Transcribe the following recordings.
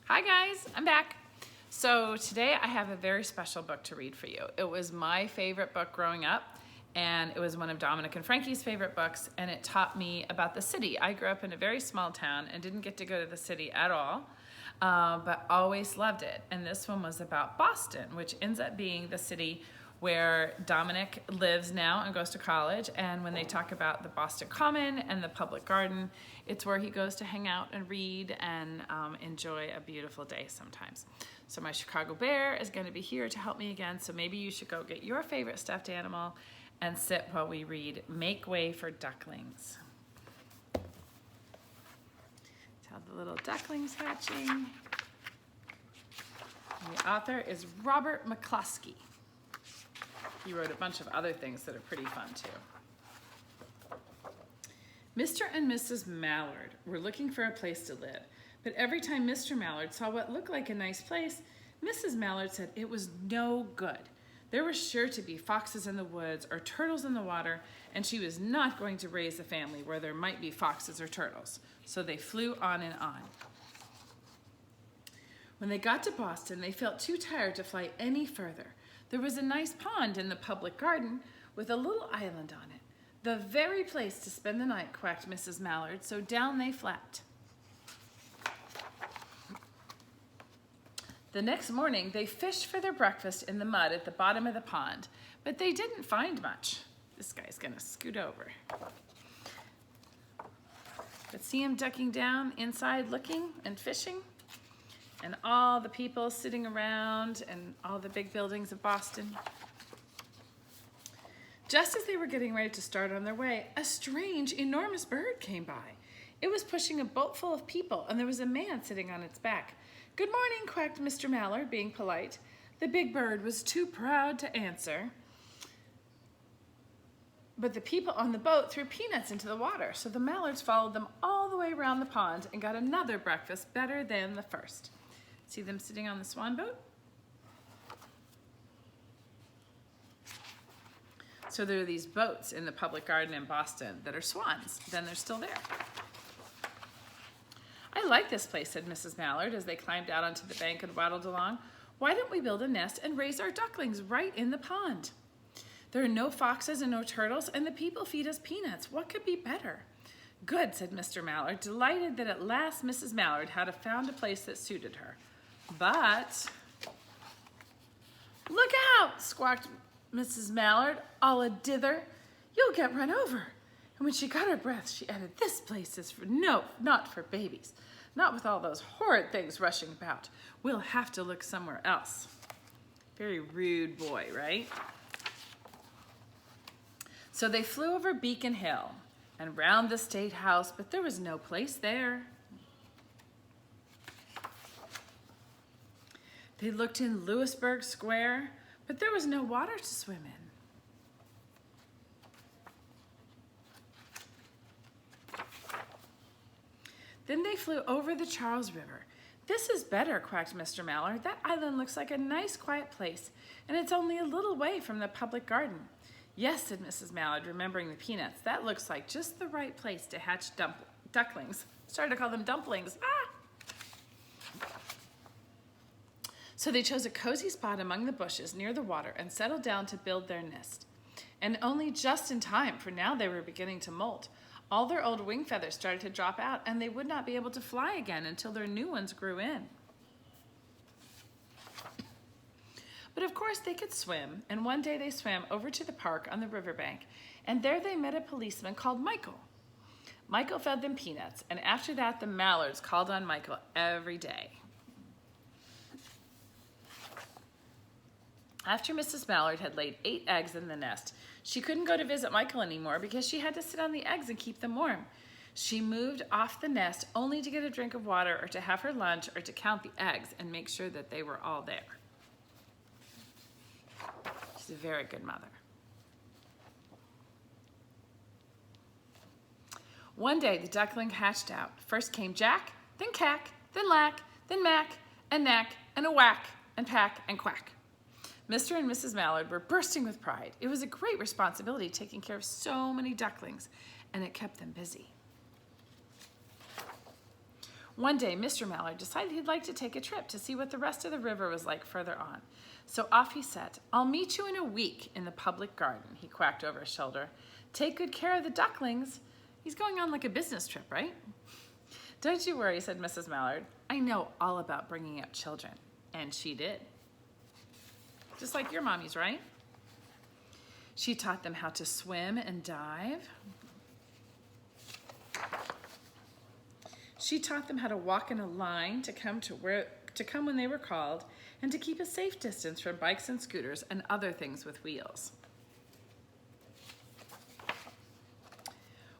Hi guys, I'm back. So today I have a very special book to read for you. It was my favorite book growing up, and it was one of Dominic and Frankie's favorite books, and it taught me about the city. I grew up in a very small town and didn't get to go to the city at all, but always loved it. And this one was about Boston, which ends up being the city where Dominic lives now and goes to college. And when they talk about the Boston Common and the Public Garden, it's where he goes to hang out and read and enjoy a beautiful day sometimes. So my Chicago bear is going to be here to help me again. So maybe you should go get your favorite stuffed animal and sit while we read Make Way for Ducklings. Tell the little ducklings hatching. And the author is Robert McCloskey. He wrote a bunch of other things that are pretty fun too. Mr. and Mrs. Mallard were looking for a place to live, but every time Mr. Mallard saw what looked like a nice place, Mrs. Mallard said it was no good. There were sure to be foxes in the woods or turtles in the water, and she was not going to raise a family where there might be foxes or turtles. So they flew on and on. When they got to Boston, they felt too tired to fly any further. There was a nice pond in the public garden with a little island on it. The very place to spend the night, quacked Mrs. Mallard, so down they flapped. The next morning, they fished for their breakfast in the mud at the bottom of the pond, but they didn't find much. This guy's gonna scoot over. But see him ducking down inside looking and fishing? And all the people sitting around and all the big buildings of Boston. Just as they were getting ready to start on their way, a strange, enormous bird came by. It was pushing a boat full of people, and there was a man sitting on its back. "Good morning," quacked Mr. Mallard, being polite. The big bird was too proud to answer, but the people on the boat threw peanuts into the water, so the Mallards followed them all the way around the pond and got another breakfast better than the first. See them sitting on the swan boat? So there are these boats in the public garden in Boston that are swans. Then they're still there. "I like this place," said Mrs. Mallard as they climbed out onto the bank and waddled along. "Why don't we build a nest and raise our ducklings right in the pond? There are no foxes and no turtles, and the people feed us peanuts. What could be better?" "Good," said Mr. Mallard, delighted that at last Mrs. Mallard had found a place that suited her. But, "Look out!" squawked Mrs. Mallard, all a dither. "You'll get run over." And when she got her breath, she added, "This place is not for babies. Not with all those horrid things rushing about. We'll have to look somewhere else." Very rude boy, right? So they flew over Beacon Hill and round the State House, but there was no place there. They looked in Louisburg Square, but there was no water to swim in. Then they flew over the Charles River. "This is better," quacked Mr. Mallard. "That island looks like a nice quiet place, and it's only a little way from the public garden." "Yes," said Mrs. Mallard, remembering the peanuts. "That looks like just the right place to hatch ducklings." Started to call them dumplings. Ah! So they chose a cozy spot among the bushes near the water and settled down to build their nest. And only just in time, for now they were beginning to molt. All their old wing feathers started to drop out, and they would not be able to fly again until their new ones grew in. But of course they could swim, and one day they swam over to the park on the riverbank, and there they met a policeman called Michael. Michael fed them peanuts, and after that the Mallards called on Michael every day. After Mrs. Mallard had laid 8 eggs in the nest, she couldn't go to visit Michael anymore because she had to sit on the eggs and keep them warm. She moved off the nest only to get a drink of water or to have her lunch or to count the eggs and make sure that they were all there. She's a very good mother. One day the duckling hatched out. First came Jack, then Cack, then Lack, then Mack, and Knack, and a whack, and pack, and quack. Mr. and Mrs. Mallard were bursting with pride. It was a great responsibility taking care of so many ducklings, and it kept them busy. One day, Mr. Mallard decided he'd like to take a trip to see what the rest of the river was like further on. So off he set. "I'll meet you in a week in the public garden," he quacked over his shoulder. "Take good care of the ducklings." He's going on like a business trip, right? "Don't you worry," said Mrs. Mallard. "I know all about bringing up children." And she did. Just like your mommies, right? She taught them how to swim and dive. She taught them how to walk in a line to come when they were called, and to keep a safe distance from bikes and scooters and other things with wheels.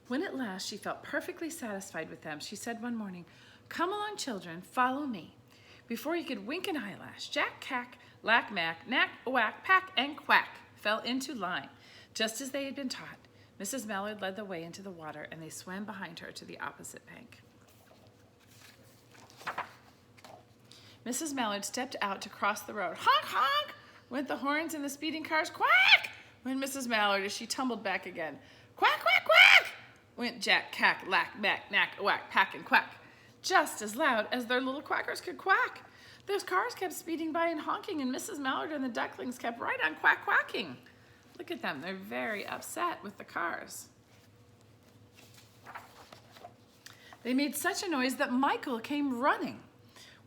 When at last she felt perfectly satisfied with them, she said one morning, "Come along, children, follow me." Before he could wink an eyelash, Jack, Cack, Lack, Mack, Knack, Whack, Pack, and Quack fell into line, just as they had been taught. Mrs. Mallard led the way into the water, and they swam behind her to the opposite bank. Mrs. Mallard stepped out to cross the road. "Honk, honk!" went the horns and the speeding cars. "Quack!" went Mrs. Mallard as she tumbled back again. "Quack, quack, quack!" went Jack, Cack, Lack, Mack, Knack, Whack, Pack, and Quack, just as loud as their little quackers could quack. Those cars kept speeding by and honking, and Mrs. Mallard and the ducklings kept right on quack quacking. Look at them, they're very upset with the cars. They made such a noise that Michael came running,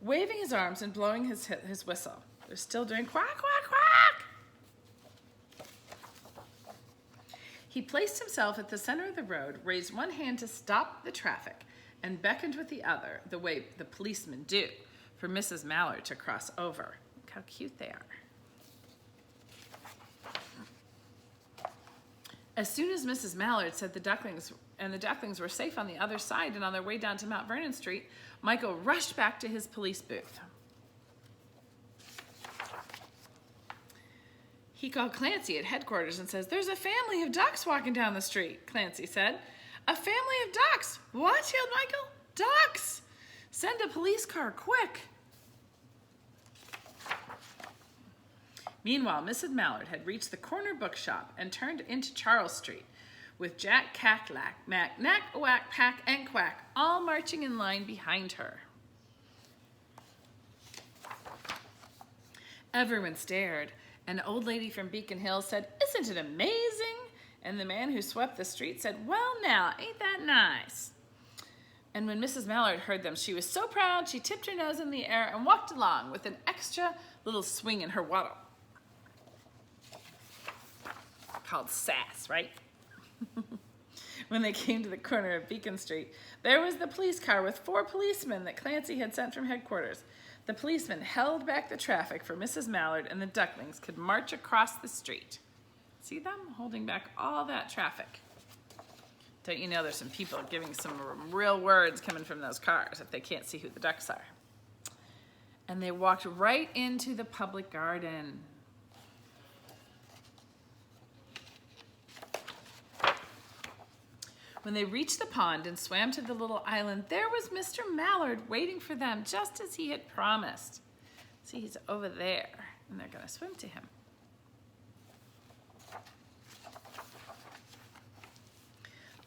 waving his arms and blowing his whistle. They're still doing quack, quack, quack. He placed himself at the center of the road, raised one hand to stop the traffic, and beckoned with the other, the way the policemen do, for Mrs. Mallard to cross over. Look how cute they are. As soon as Mrs. Mallard said the ducklings were safe on the other side and on their way down to Mount Vernon Street, Michael rushed back to his police booth. He called Clancy at headquarters and says, "There's a family of ducks walking down the street," Clancy said. "A family of ducks? What?" yelled Michael. "Ducks! Send a police car, quick!" Meanwhile, Mrs. Mallard had reached the corner bookshop and turned into Charles Street, with Jack, Cack, Lack, Mack, Knack, Whack, Pack, and Quack all marching in line behind her. Everyone stared. An old lady from Beacon Hill said, "Isn't it amazing?" And the man who swept the street said, "Well now, ain't that nice?" And when Mrs. Mallard heard them, she was so proud she tipped her nose in the air and walked along with an extra little swing in her waddle. Called sass, right? When they came to the corner of Beacon Street, there was the police car with 4 policemen that Clancy had sent from headquarters. The policemen held back the traffic for Mrs. Mallard and the ducklings could march across the street. See them holding back all that traffic? Don't you know there's some people giving some real words coming from those cars if they can't see who the ducks are? And they walked right into the public garden. When they reached the pond and swam to the little island, there was Mr. Mallard waiting for them just as he had promised. See, he's over there, and they're going to swim to him.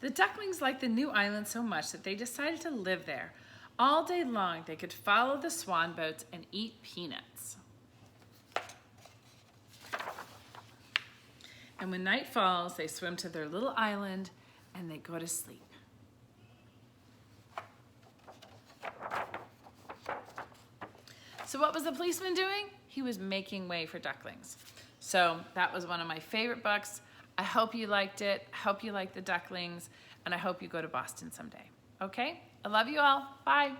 The ducklings liked the new island so much that they decided to live there. All day long, they could follow the swan boats and eat peanuts. And when night falls, they swim to their little island and they go to sleep. So what was the policeman doing? He was making way for ducklings. So that was one of my favorite books. I hope you liked it. I hope you like the ducklings, and I hope you go to Boston someday. Okay? I love you all. Bye.